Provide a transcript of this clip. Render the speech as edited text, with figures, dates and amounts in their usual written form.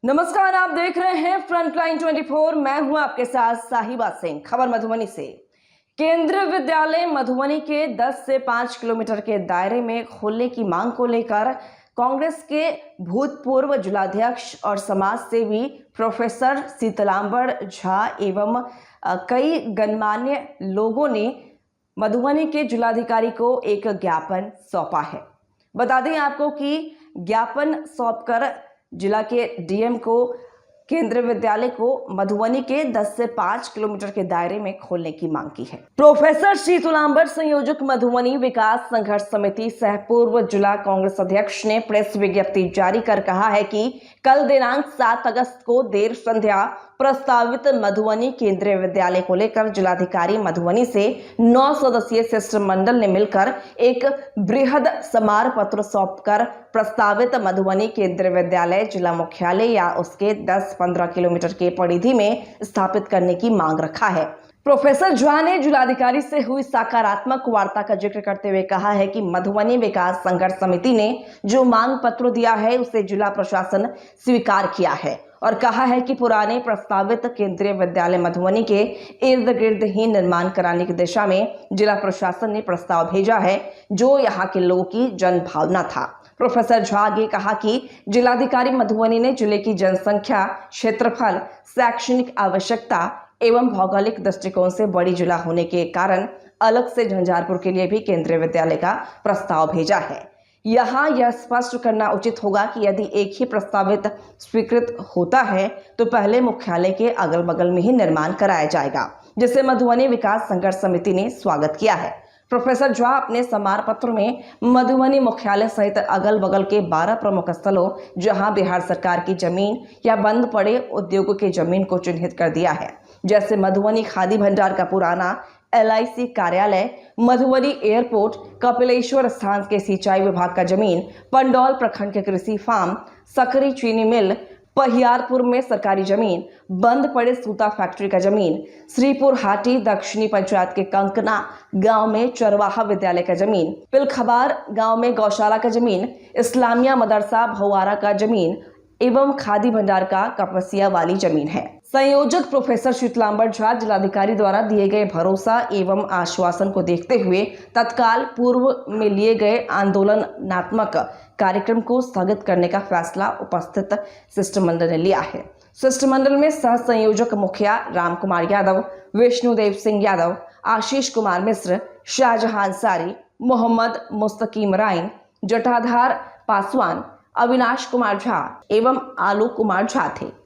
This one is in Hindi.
नमस्कार, आप देख रहे हैं फ्रंटलाइन 24। मैं हूं आपके साथ साहिबा सिंह। खबर मधुबनी से। केंद्रीय विद्यालय मधुबनी के 10 से 5 किलोमीटर के दायरे में खोलने की मांग को लेकर कांग्रेस के भूतपूर्व जिलाध्यक्ष और समाज सेवी प्रोफेसर शीतलांबर झा एवं कई गणमान्य लोगों ने मधुबनी के जिलाधिकारी को एक ज्ञापन सौंपा है। बता दें आपको कि ज्ञापन सौंपकर जिला के डीएम को केंद्रीय विद्यालय को मधुबनी के 10 से 5 किलोमीटर के दायरे में खोलने की मांग की है। प्रोफेसर शीतलांबर संयोजक मधुबनी विकास संघर्ष समिति सह पूर्व जिला कांग्रेस अध्यक्ष ने प्रेस विज्ञप्ति जारी कर कहा है कि कल दिनांक 7 अगस्त को देर संध्या प्रस्तावित मधुबनी केंद्रीय विद्यालय को लेकर जिलाधिकारी मधुबनी से 9 सदस्यीय शिष्टमंडल ने मिलकर एक बृहद समार पत्र सौंपकर प्रस्तावित मधुबनी केंद्रीय विद्यालय जिला मुख्यालय या उसके 10-15 किलोमीटर के परिधि में स्थापित करने की मांग रखा है। प्रोफेसर झा ने जिलाधिकारी से हुई सकारात्मक वार्ता का जिक्र करते हुए कहा है कि मधुबनी विकास संघर्ष समिति ने जो मांग पत्र दिया है उसे जिला प्रशासन स्वीकार किया है और कहा है कि पुराने प्रस्तावित केंद्रीय विद्यालय मधुबनी के इर्द गिर्द ही निर्माण कराने की दिशा में जिला प्रशासन ने प्रस्ताव भेजा है, जो यहाँ के लोगों की जन भावना था। प्रोफेसर झा आगे कहा कि जिलाधिकारी मधुबनी ने जिले की जनसंख्या, क्षेत्रफल, शैक्षणिक आवश्यकता एवं भौगोलिक दृष्टिकोण से बड़ी जिला होने के कारण अलग से झंझारपुर के लिए भी केंद्रीय विद्यालय का प्रस्ताव भेजा है। यहाँ यह स्पष्ट करना उचित होगा कि यदि एक ही प्रस्तावित स्वीकृत होता है तो पहले मुख्यालय के अगल बगल में ही निर्माण कराया जाएगा, जिसे मधुबनी विकास संघर्ष समिति ने स्वागत किया है। प्रोफेसर झा अपने समार पत्र में मधुबनी मुख्यालय सहित अगल बगल के 12 प्रमुख स्थलों जहां बिहार सरकार की जमीन या बंद पड़े उद्योगों की जमीन को चिन्हित कर दिया है, जैसे मधुबनी खादी भंडार का पुराना LIC कार्यालय, मधुबनी एयरपोर्ट, कपिलेश्वर स्थान के सिंचाई विभाग का जमीन, पंडौल प्रखंड के कृषि फार्म, सकरी चीनी मिल, पहियारपुर में सरकारी जमीन, बंद पड़े सूता फैक्ट्री का जमीन, श्रीपुर हाटी दक्षिणी पंचायत के कंकना गांव में चरवाहा विद्यालय का जमीन, पिलखबार गांव में गौशाला का जमीन, इस्लामिया मदरसा भौवारा का जमीन एवं खादी भंडार का कपसिया वाली जमीन है। संयोजक प्रोफेसर शीतलांबर झा जिलाधिकारी द्वारा दिए गए भरोसा एवं आश्वासन को देखते हुए तत्काल पूर्व में लिए गए आंदोलनात्मक कार्यक्रम को स्थगित करने का फैसला उपस्थित शिष्टमंडल ने लिया है। शिष्टमंडल में सह संयोजक मुखिया राम कुमार यादव, विष्णुदेव सिंह यादव, आशीष कुमार मिश्र, शाहजहां अंसारी, मोहम्मद मुस्तकीम राइन, जटाधार पासवान, अविनाश कुमार झा एवं आलोक कुमार झा थे।